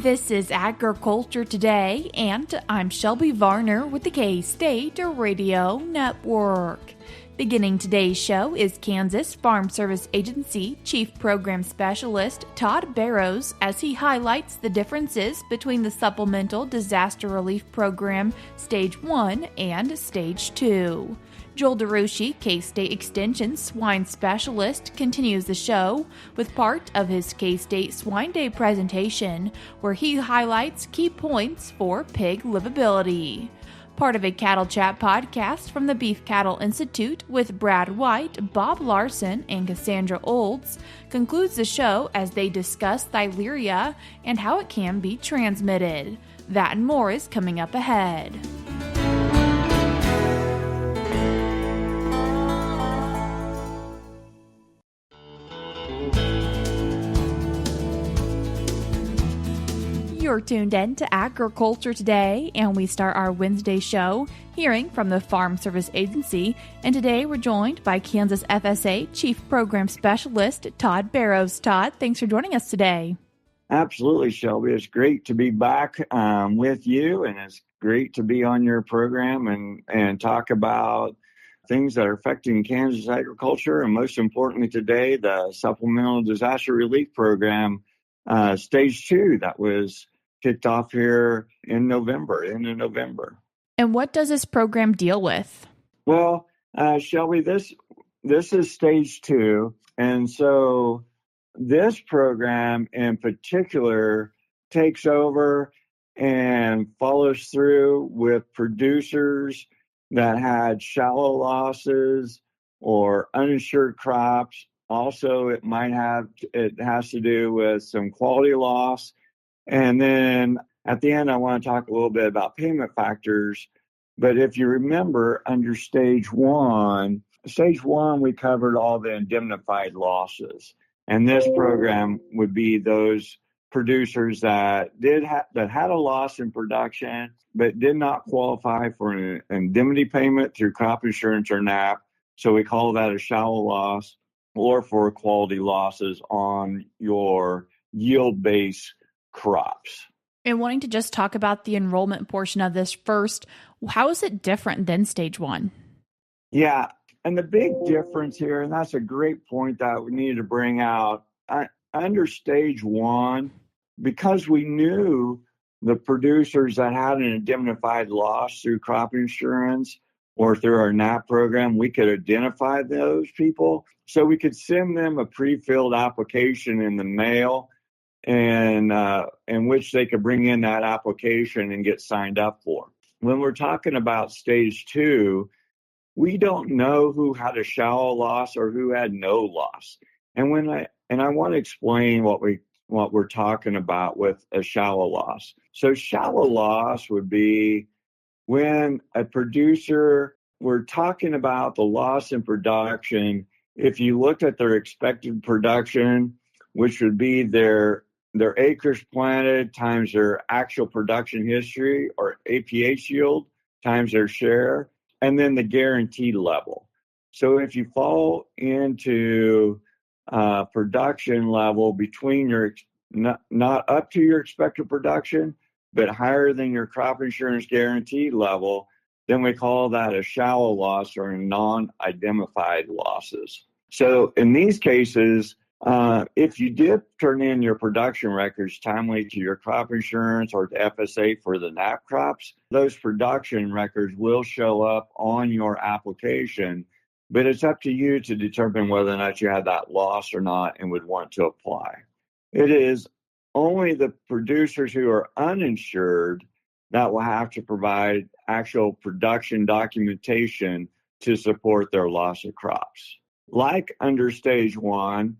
This is Agriculture Today, and I'm Shelby Varner with the K-State Radio Network. Beginning today's show is Kansas Farm Service Agency Chief Program Specialist Todd Barrows as he highlights the differences between the Supplemental Disaster Relief Program Stage 1 and Stage 2. Joel DeRouchey, K-State Extension Swine Specialist, continues the show with part of his K-State Swine Day presentation, where he highlights key points for pig livability. Part of a Cattle Chat podcast from the Beef Cattle Institute with Brad White, Bob Larson, and Cassandra Olds concludes the show as they discuss Theileria and how it can be transmitted. That and more is coming up ahead. You're tuned in to Agriculture Today, and we start our Wednesday show hearing from the Farm Service Agency. And today we're joined by Kansas FSA Chief Program Specialist Todd Barrows. Todd, thanks for joining us today. Absolutely, Shelby. It's great to be back with you, and it's great to be on your program and talk about things that are affecting Kansas agriculture, and most importantly today, the Supplemental Disaster Relief Program Stage 2 that was kicked off here in November. And what does this program deal with? Well, Shelby, this is Stage 2, and so this program in particular takes over and follows through with producers that had shallow losses or uninsured crops. Also, it has to do with some quality loss. And then at the end, I want to talk a little bit about payment factors. But if you remember, under Stage 1, we covered all the indemnified losses. And this program would be those producers that had a loss in production, but did not qualify for an indemnity payment through crop insurance or NAP. So we call that a shallow loss, or for quality losses on your yield-based crops. And wanting to just talk about the enrollment portion of this first, how is it different than Stage 1? Yeah, and the big difference here, and that's a great point that we need to bring out, under Stage 1, because we knew the producers that had an indemnified loss through crop insurance or through our NAP program, we could identify those people. So we could send them a pre-filled application in the mail, and in which they could bring in that application and get signed up for. When we're talking about Stage 2, we don't know who had a shallow loss or who had no loss. And I want to explain what we're talking about with a shallow loss. So shallow loss would be when a producer, we're talking about the loss in production. If you looked at their expected production, which would be their acres planted times their actual production history, or APH yield times their share, and then the guaranteed level. So if you fall into production level between your not up to your expected production, but higher than your crop insurance guaranteed level, then we call that a shallow loss or non-identified losses. So in these cases, if you did turn in your production records timely to your crop insurance or to FSA for the NAP crops, those production records will show up on your application, but it's up to you to determine whether or not you had that loss or not and would want to apply. It is only the producers who are uninsured that will have to provide actual production documentation to support their loss of crops. Like under Stage 1,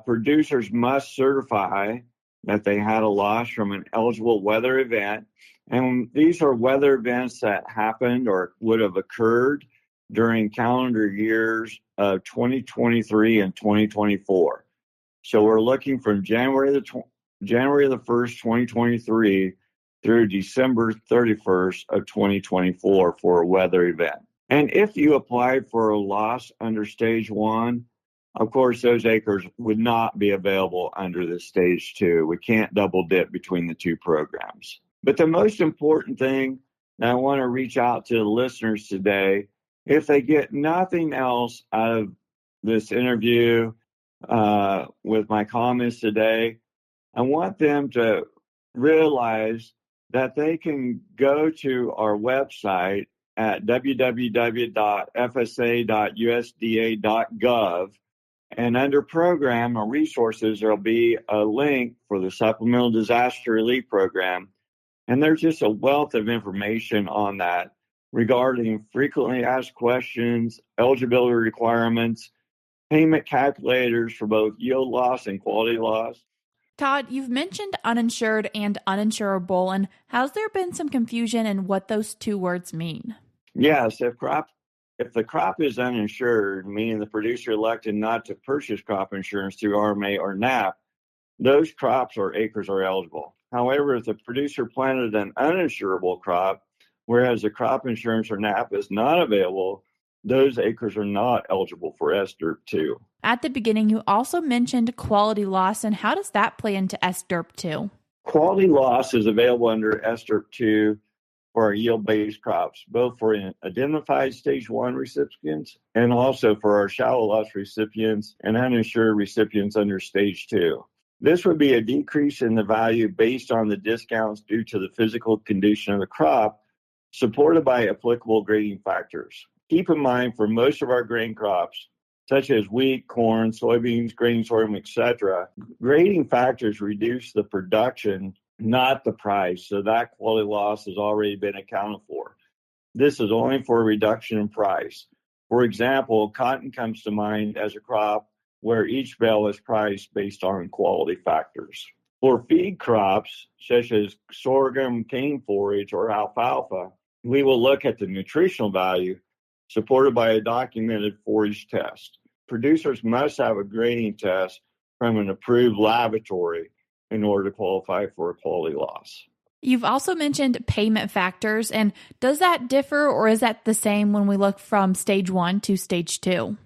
producers must certify that they had a loss from an eligible weather event. And these are weather events that happened or would have occurred during calendar years of 2023 and 2024. So we're looking from January the 1st, 2023 through December 31st of 2024 for a weather event. And if you applied for a loss under Stage 1, Of course, those acres would not be available under the stage 2. We can't double dip between the two programs. But the most important thing that I want to reach out to the listeners today, if they get nothing else out of this interview with my comments today, I want them to realize that they can go to our website at www.fsa.usda.gov, and under Program or Resources, there'll be a link for the Supplemental Disaster Relief Program. And there's just a wealth of information on that regarding frequently asked questions, eligibility requirements, payment calculators for both yield loss and quality loss. Todd, you've mentioned uninsured and uninsurable, and has there been some confusion in what those two words mean? Yes, if the crop is uninsured, meaning the producer elected not to purchase crop insurance through RMA or NAP, those crops or acres are eligible. However, if the producer planted an uninsurable crop, whereas the crop insurance or NAP is not available, those acres are not eligible for SDRP 2. At the beginning, you also mentioned quality loss, and how does that play into SDRP 2? Quality loss is available under SDRP 2 for our yield-based crops, both for identified stage 1 recipients and also for our shallow loss recipients and uninsured recipients under stage 2. This would be a decrease in the value based on the discounts due to the physical condition of the crop, supported by applicable grading factors. Keep in mind, for most of our grain crops, such as wheat, corn, soybeans, grain, sorghum, etc., grading factors reduce the production, not the price, so that quality loss has already been accounted for. This is only for a reduction in price. For example, cotton comes to mind as a crop where each bale is priced based on quality factors. For feed crops, such as sorghum, cane forage, or alfalfa, we will look at the nutritional value supported by a documented forage test. Producers must have a grading test from an approved laboratory in order to qualify for a quality loss. You've also mentioned payment factors, and does that differ or is that the same when we look from stage 1 to stage 2?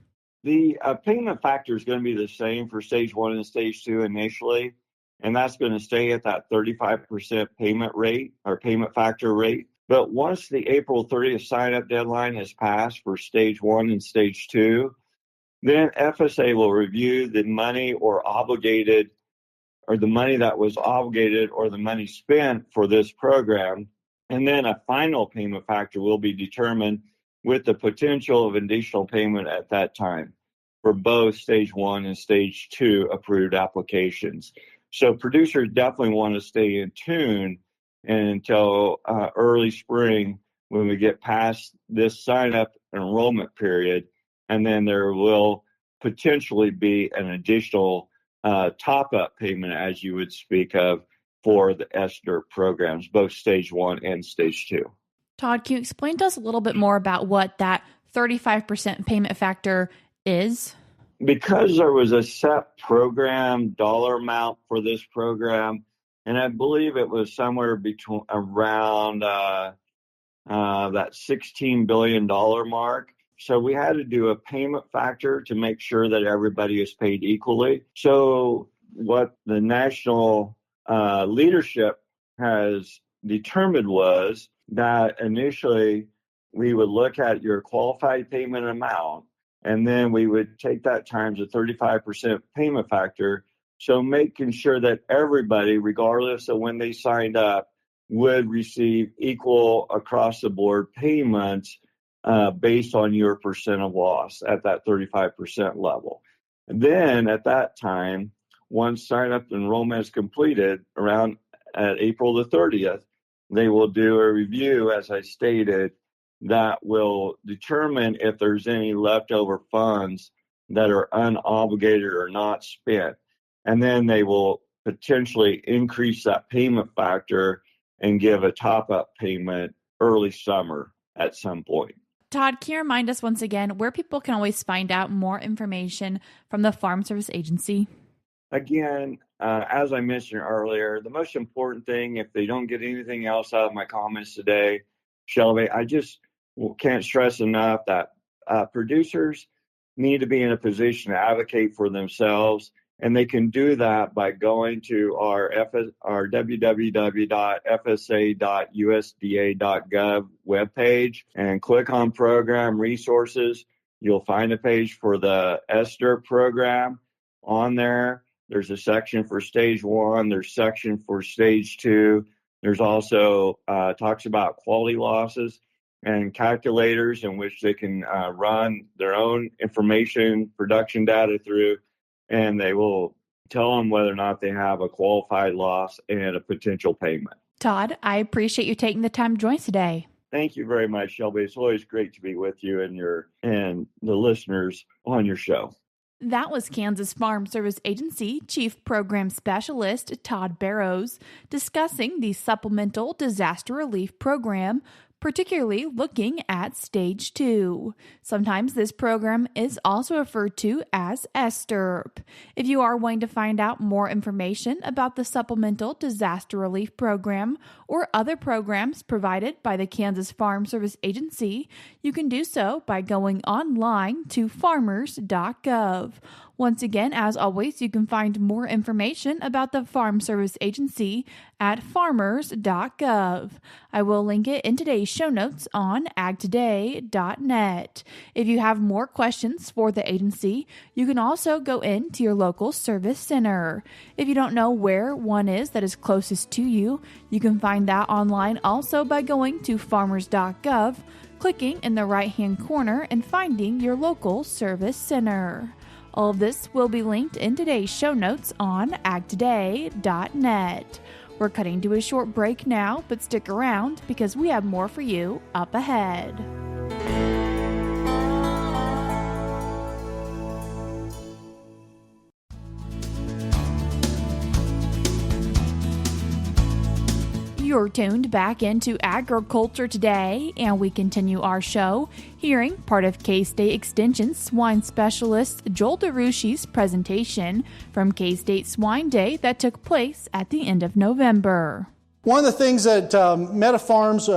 The payment factor is going to be the same for stage 1 and stage 2 initially, and that's going to stay at that 35% payment rate or payment factor rate. But once the April 30th sign-up deadline has passed for stage 1 and stage 2, then FSA will review the money or obligated, or the money that was obligated or the money spent for this program, and then a final payment factor will be determined with the potential of additional payment at that time for both stage 1 and stage 2 approved applications. So producers definitely want to stay in tune until early spring when we get past this sign-up enrollment period, and then there will potentially be an additional top-up payment, as you would speak of, for the SDRP programs, both stage 1 and stage 2. Todd, can you explain to us a little bit more about what that 35% payment factor is? Because there was a set program dollar amount for this program, and I believe it was somewhere between around that $16 billion mark. So we had to do a payment factor to make sure that everybody is paid equally. So what the national leadership has determined was that initially we would look at your qualified payment amount, and then we would take that times a 35% payment factor. So making sure that everybody, regardless of when they signed up, would receive equal across the board payments based on your percent of loss at that 35% level. And then at that time, once sign-up enrollment is completed around at April the 30th, they will do a review, as I stated, that will determine if there's any leftover funds that are unobligated or not spent. And then they will potentially increase that payment factor and give a top-up payment early summer at some point. Todd, can you remind us once again where people can always find out more information from the Farm Service Agency? Again, as I mentioned earlier, the most important thing, if they don't get anything else out of my comments today, Shelby, I just can't stress enough that producers need to be in a position to advocate for themselves. And they can do that by going to our www.fsa.usda.gov webpage and click on Program Resources. You'll find a page for the SDRP program. On there, there's a section for Stage 1. There's a section for Stage 2. There's also talks about quality losses and calculators in which they can run their own information production data through, and they will tell them whether or not they have a qualified loss and a potential payment. Todd, I appreciate you taking the time to join us today. Thank you very much, Shelby. It's always great to be with you and the listeners on your show. That was Kansas Farm Service Agency Chief Program Specialist Todd Barrows discussing the Supplemental Disaster Relief Program, particularly looking at Stage 2. Sometimes this program is also referred to as SDRP. If you are wanting to find out more information about the Supplemental Disaster Relief Program or other programs provided by the Kansas Farm Service Agency, you can do so by going online to Farmers.gov. Once again, as always, you can find more information about the Farm Service Agency at Farmers.gov. I will link it in today's show notes on agtoday.net. If you have more questions for the agency, you can also go into your local service center. If you don't know where one is that is closest to you, you can find that online also by going to Farmers.gov, clicking in the right-hand corner and finding your local service center. All of this will be linked in today's show notes on agtoday.net. We're cutting to a short break now, but stick around because we have more for you up ahead. You're tuned back into Agriculture Today, and we continue our show hearing part of K-State Extension Swine Specialist Joel DeRouchey's presentation from K-State Swine Day that took place at the end of November. One of the things that MetaFarm's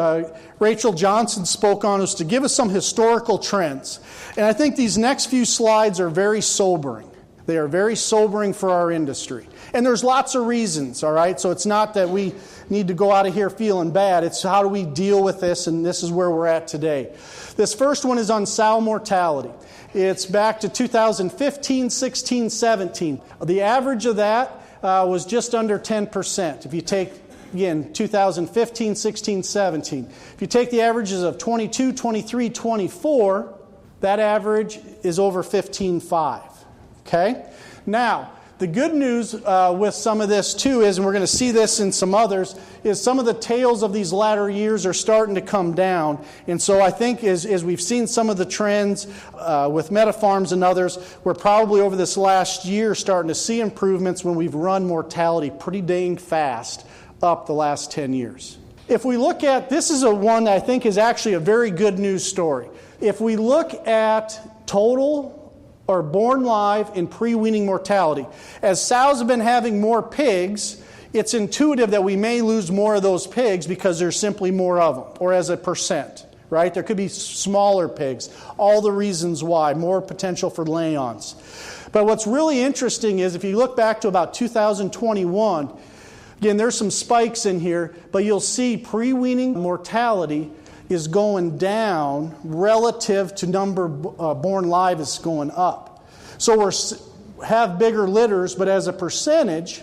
Rachel Johnson spoke on was to give us some historical trends. And I think these next few slides are very sobering. They are very sobering for our industry. And there's lots of reasons, all right? So it's not that we need to go out of here feeling bad. It's how do we deal with this, and this is where we're at today. This first one is on sow mortality. It's back to 2015, 16, 17. The average of that was just under 10%. If you take, again, 2015, 16, 17. If you take the averages of 22, 23, 24, that average is over 15.5. Okay? Now, the good news with some of this too is, and we're going to see this in some others, is some of the tails of these latter years are starting to come down. And so I think as we've seen some of the trends with MetaFarms and others, we're probably over this last year starting to see improvements when we've run mortality pretty dang fast up the last 10 years. If we look at, this is one that I think is actually a very good news story. If we look at total or born live in pre-weaning mortality. As sows have been having more pigs, it's intuitive that we may lose more of those pigs because there's simply more of them, or as a percent, right? There could be smaller pigs. All the reasons why, more potential for lay-ons. But what's really interesting is if you look back to about 2021, again, there's some spikes in here, but you'll see pre-weaning mortality is going down relative to number born live is going up. So we have bigger litters, but as a percentage,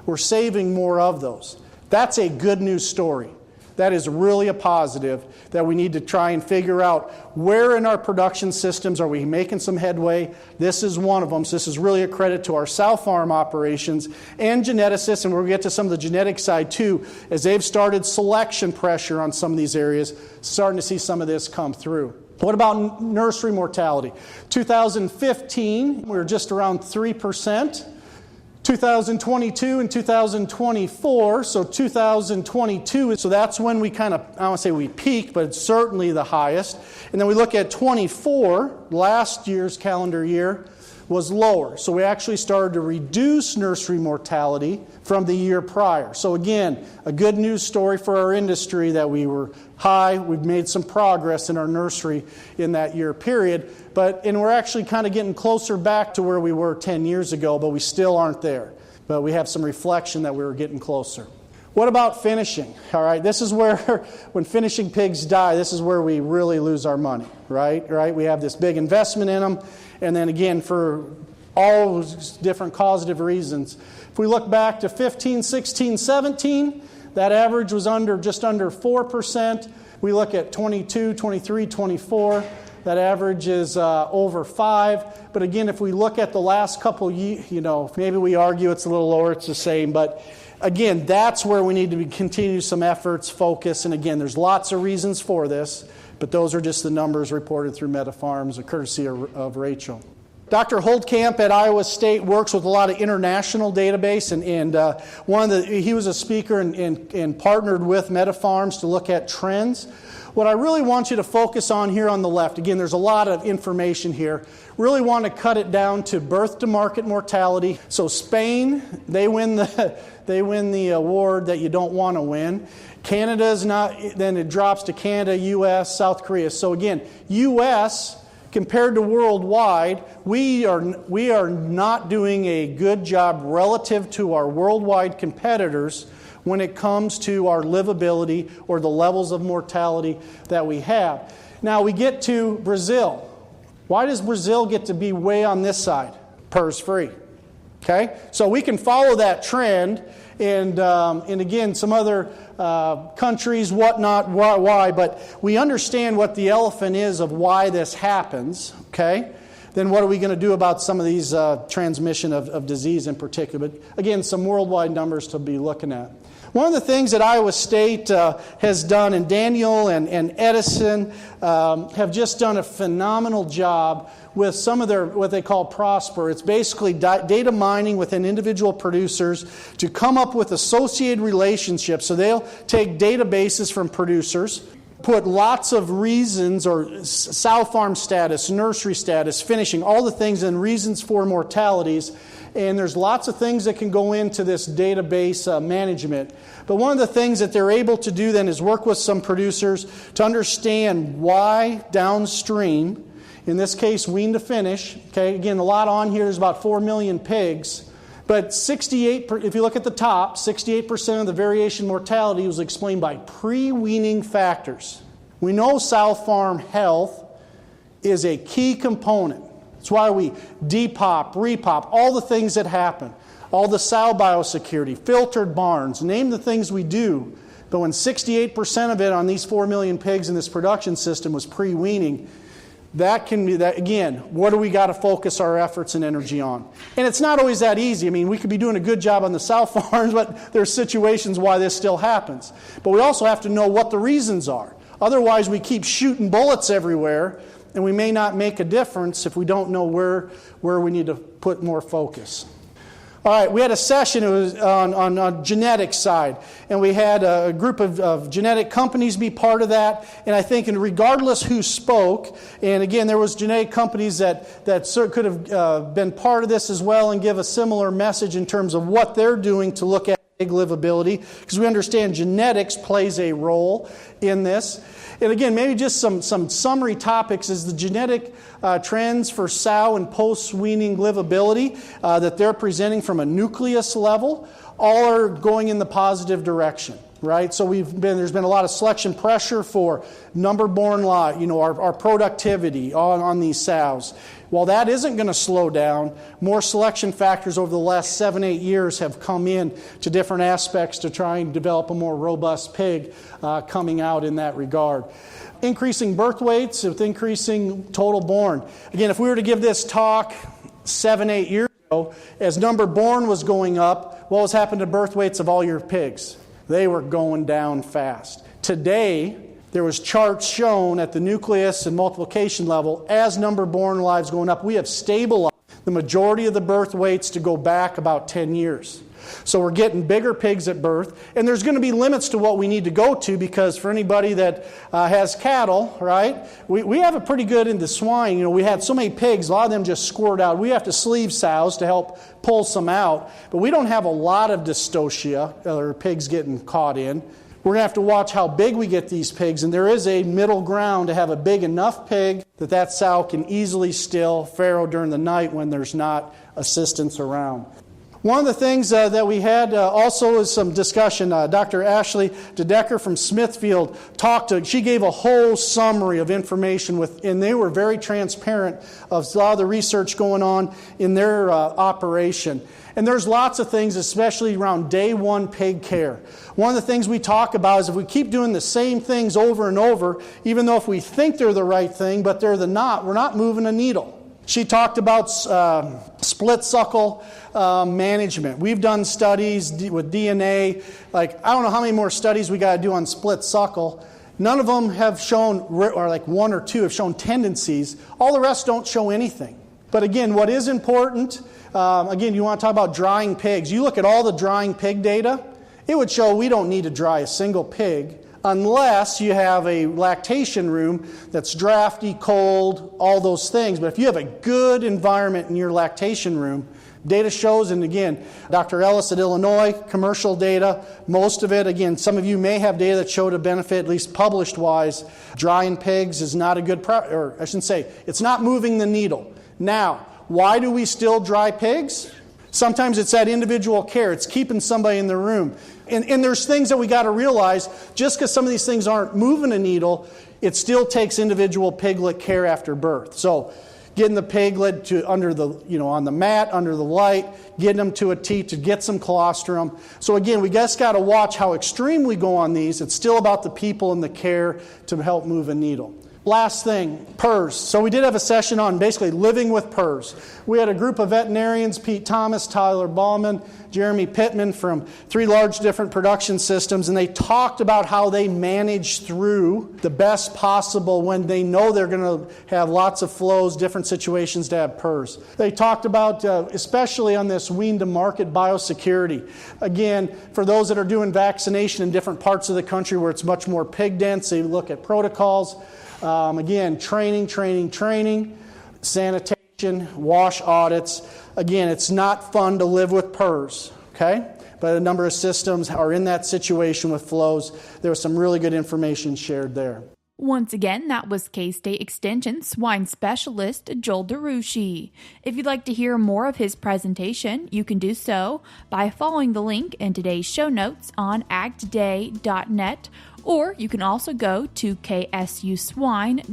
we're saving more of those. That's a good news story. That is really a positive that we need to try and figure out where in our production systems are we making some headway. This is one of them. So this is really a credit to our sow farm operations and geneticists, and we'll get to some of the genetic side too, as they've started selection pressure on some of these areas, starting to see some of this come through. What about nursery mortality? 2015, we were just around 3%. 2022 and 2024, so 2022, so that's when we kind of, I don't want to say we peaked, but it's certainly the highest. And then we look at 24, last year's calendar year, was lower. So we actually started to reduce nursery mortality from the year prior. So again, a good news story for our industry that we were high. We've made some progress in our nursery in that year period. And we're actually kind of getting closer back to where we were 10 years ago, but we still aren't there. But we have some reflection that we were getting closer. What about finishing? All right, this is where, when finishing pigs die, this is where we really lose our money, right? We have this big investment in them, and then again, for all different causative reasons. If we look back to 15, 16, 17, that average was just under 4%. We look at 22, 23, 24, that average is over 5. But again, if we look at the last couple years, maybe we argue it's a little lower, it's the same, but again, that's where we need to continue some efforts, focus, and again, there's lots of reasons for this, but those are just the numbers reported through MetaFarms, courtesy of Rachel. Dr. Holdkamp at Iowa State works with a lot of international database, and he was a speaker and partnered with MetaFarms to look at trends. What I really want you to focus on here on the left, again, there's a lot of information here. Really want to cut it down to birth to market mortality. So Spain, they win the award that you don't want to win. Canada's not, then it drops to Canada, U.S., South Korea. So again, U.S. compared to worldwide, we are not doing a good job relative to our worldwide competitors when it comes to our livability or the levels of mortality that we have. Now we get to Brazil. Why does Brazil get to be way on this side? PRRS free. Okay? So we can follow that trend, and again, some other countries, whatnot, why, but we understand what the elephant is of why this happens, okay? Then what are we going to do about some of these transmission of disease in particular? But again, some worldwide numbers to be looking at. One of the things that Iowa State has done, and Daniel and Edison have just done a phenomenal job with some of their, what they call Prosper. It's basically data mining within individual producers to come up with associated relationships. So they'll take databases from producers, put lots of reasons or sow farm status, nursery status, finishing, all the things and reasons for mortalities. And there's lots of things that can go into this database management. But one of the things that they're able to do then is work with some producers to understand why downstream, in this case wean to finish, okay, again a lot on here, there's about 4 million pigs, but 68, if you look at the top, 68% of the variation mortality was explained by pre-weaning factors. We know sow farm health is a key component. That's why we depop, repop, all the things that happen, all the sow biosecurity, filtered barns, name the things we do. But when 68% of it on these 4 million pigs in this production system was pre-weaning, that can be that, again, what do we got to focus our efforts and energy on? And it's not always that easy. I mean, we could be doing a good job on the sow farms, but there's situations why this still happens. But we also have to know what the reasons are. Otherwise, we keep shooting bullets everywhere, and we may not make a difference if we don't know where we need to put more focus. All right, we had a session, it was on genetic side, and we had a group of genetic companies be part of that, and I think regardless who spoke, and again, there was genetic companies that could have been part of this as well and give a similar message in terms of what they're doing to look at pig livability, because we understand genetics plays a role in this. And again, maybe just some summary topics is the genetic trends for sow and post-weaning livability that they're presenting from a nucleus level, all are going in the positive direction, right? So there's been a lot of selection pressure for number born lot, our productivity on these sows. While that isn't going to slow down, more selection factors over the last 7-8 years have come in to different aspects to try and develop a more robust pig coming out in that regard. Increasing birth weights with increasing total born. Again, if we were to give this talk 7-8 years ago, as number born was going up, what was happening to birth weights of all your pigs? They were going down fast. Today, there was charts shown at the nucleus and multiplication level as number born lives going up. We have stabilized the majority of the birth weights to go back about 10 years. So we're getting bigger pigs at birth, and there's going to be limits to what we need to go to, because for anybody that has cattle, right, we have it pretty good in the swine. You know, we had so many pigs, a lot of them just squirt out. We have to sleeve sows to help pull some out, but we don't have a lot of dystocia, or pigs getting caught in. We're going to have to watch how big we get these pigs, and there is a middle ground to have a big enough pig that sow can easily still farrow during the night when there's not assistance around. One of the things that we had also is some discussion. Dr. Ashley DeDecker from Smithfield she gave a whole summary of information and they were very transparent of a lot of the research going on in their operation. And there's lots of things, especially around day one pig care. One of the things we talk about is if we keep doing the same things over and over, even though if we think they're the right thing, but we're not moving a needle. She talked about split suckle management. We've done studies with DNA. Like, I don't know how many more studies we got to do on split suckle. None of them have shown, or like one or two have shown tendencies. All the rest don't show anything. But again, what is important, again, you want to talk about drying pigs. You look at all the drying pig data, it would show we don't need to dry a single pig unless you have a lactation room that's drafty, cold, all those things. But if you have a good environment in your lactation room, data shows, and again, Dr. Ellis at Illinois, commercial data, most of it, again, some of you may have data that showed a benefit, at least published-wise. Drying pigs is not a good, or I shouldn't say, it's not moving the needle. Now, why do we still dry pigs? Sometimes it's that individual care. It's keeping somebody in the room. And there's things that we got to realize, just because some of these things aren't moving a needle, it still takes individual piglet care after birth. So getting the piglet to under the, on the mat, under the light, getting them to a teat to get some colostrum. So again, we just got to watch how extreme we go on these. It's still about the people and the care to help move a needle. Last thing, PRRS. So we did have a session on basically living with PRRS. We had a group of veterinarians, Pete Thomas, Tyler Ballman, Jeremy Pittman from 3 large different production systems, and they talked about how they manage through the best possible when they know they're going to have lots of flows, different situations to have PRRS. They talked about, especially on this wean-to-market biosecurity. Again, for those that are doing vaccination in different parts of the country where it's much more pig dense, they look at protocols. Again, training, sanitation, wash audits. Again, it's not fun to live with PRRS, okay? But a number of systems are in that situation with flows. There was some really good information shared there. Once again, that was K-State Extension swine specialist Joel DeRouchey. If you'd like to hear more of his presentation, you can do so by following the link in today's show notes on agtoday.net, or you can also go to ksuswine.org,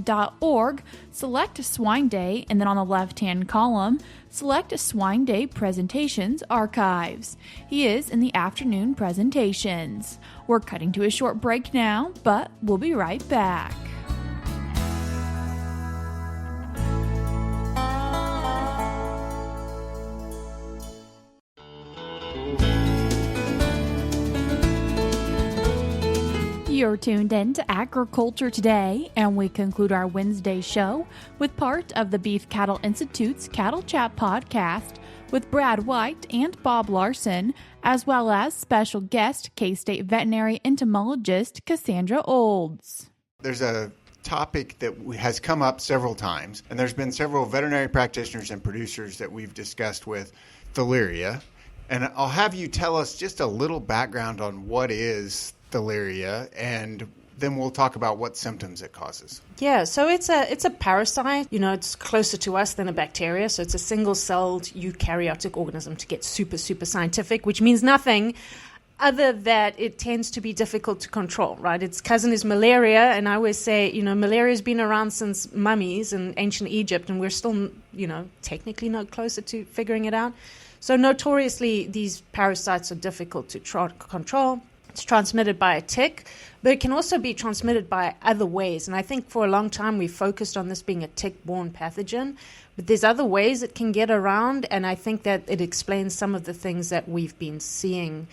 select Swine Day, and then on the left-hand column, select Swine Day Presentations Archives. He is in the afternoon presentations. We're cutting to a short break now, but we'll be right back. You're tuned in to Agriculture Today, and we conclude our Wednesday show with part of the Beef Cattle Institute's Cattle Chat podcast with Brad White and Bob Larson, as well as special guest K-State veterinary entomologist Cassandra Olds. There's a topic that has come up several times, and there's been several veterinary practitioners and producers that we've discussed with Theileria. And I'll have you tell us just a little background on what is Theileria, and then we'll talk about what symptoms it causes. Yeah, so it's a parasite. It's closer to us than a bacteria. So it's a single-celled eukaryotic organism, to get super, super scientific, which means nothing other that it tends to be difficult to control, right? Its cousin is malaria, and I always say, malaria has been around since mummies in ancient Egypt, and we're still, technically not closer to figuring it out. So notoriously, these parasites are difficult to control. It's transmitted by a tick, but it can also be transmitted by other ways. And I think for a long time we focused on this being a tick-borne pathogen, But there's other ways it can get around, and I think that it explains some of the things that we've been seeing,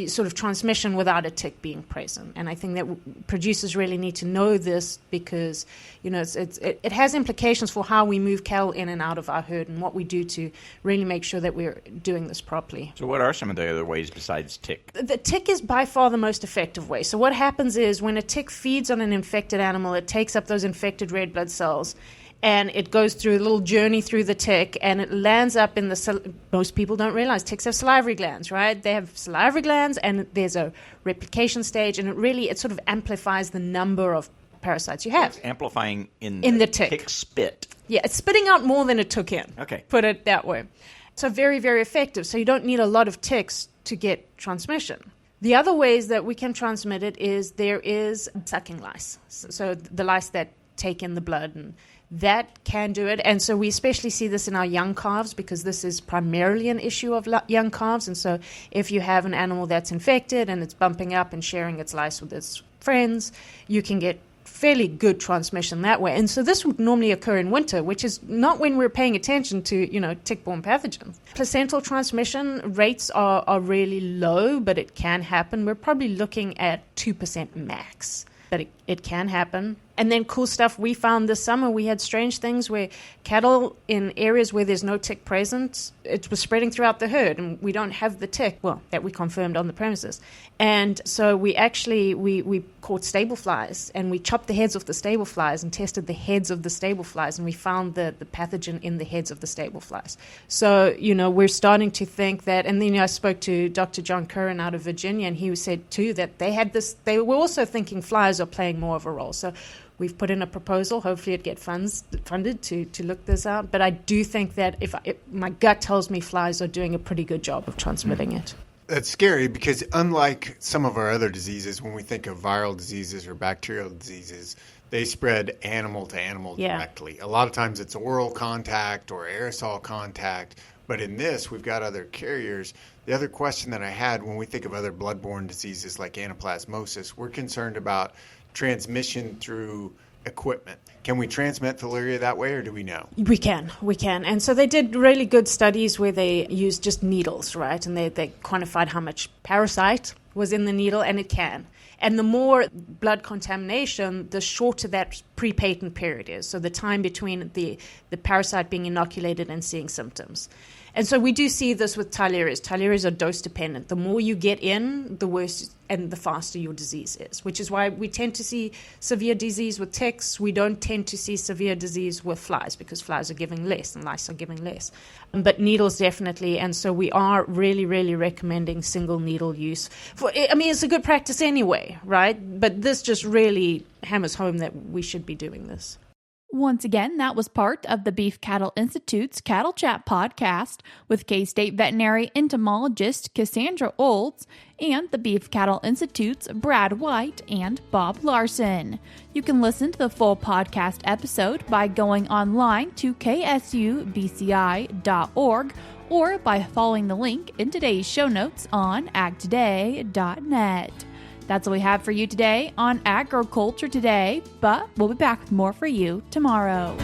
sort of transmission without a tick being present. And I think that producers really need to know this because, it has implications for how we move cattle in and out of our herd and what we do to really make sure that we're doing this properly. So what are some of the other ways besides tick? The tick is by far the most effective way. So what happens is when a tick feeds on an infected animal, it takes up those infected red blood cells, and it goes through a little journey through the tick, and it lands up in most people don't realize ticks have salivary glands, right? They have salivary glands, and there's a replication stage, and it sort of amplifies the number of parasites you have. It's amplifying in the tick spit. Yeah, it's spitting out more than it took in. Okay. Put it that way. So very, very effective. So you don't need a lot of ticks to get transmission. The other ways that we can transmit it is there is sucking lice. So the lice that take in the blood, and that can do it. And so we especially see this in our young calves because this is primarily an issue of young calves. And so if you have an animal that's infected and it's bumping up and sharing its lice with its friends, you can get fairly good transmission that way. And so this would normally occur in winter, which is not when we're paying attention to, tick-borne pathogens. Placental transmission rates are really low, but it can happen. We're probably looking at 2% max. But it can happen. And then cool stuff we found this summer, we had strange things where cattle in areas where there's no tick present, it was spreading throughout the herd, and we don't have the tick, that we confirmed on the premises. And so we actually, we caught stable flies, and we chopped the heads off the stable flies and tested the heads of the stable flies, and we found the pathogen in the heads of the stable flies. So, we're starting to think that, and then I spoke to Dr. John Curran out of Virginia, and he said too that they were also thinking flies are playing more of a role. So we've put in a proposal. Hopefully it gets funded to look this out. But I do think that if my gut tells me flies are doing a pretty good job of transmitting it. That's scary because unlike some of our other diseases, when we think of viral diseases or bacterial diseases, they spread animal to animal directly. A lot of times it's oral contact or aerosol contact. But in this, we've got other carriers. The other question that I had when we think of other bloodborne diseases like anaplasmosis, we're concerned about transmission through equipment. Can we transmit Theileria that way, or do we know? We can. And so they did really good studies where they used just needles, right? And they quantified how much parasite was in the needle, and it can. And the more blood contamination, the shorter that pre-patent period is. So the time between the parasite being inoculated and seeing symptoms. And so we do see this with Theilerias. Theilerias are dose dependent. The more you get in, the worse and the faster your disease is, which is why we tend to see severe disease with ticks. We don't tend to see severe disease with flies because flies are giving less and lice are giving less. But needles definitely. And so we are really, really recommending single needle use. It's a good practice anyway, right? But this just really hammers home that we should be doing this. Once again, that was part of the Beef Cattle Institute's Cattle Chat podcast with K-State veterinary entomologist Cassandra Olds and the Beef Cattle Institute's Brad White and Bob Larson. You can listen to the full podcast episode by going online to ksubci.org or by following the link in today's show notes on agtoday.net. That's all we have for you today on Agriculture Today, but we'll be back with more for you tomorrow.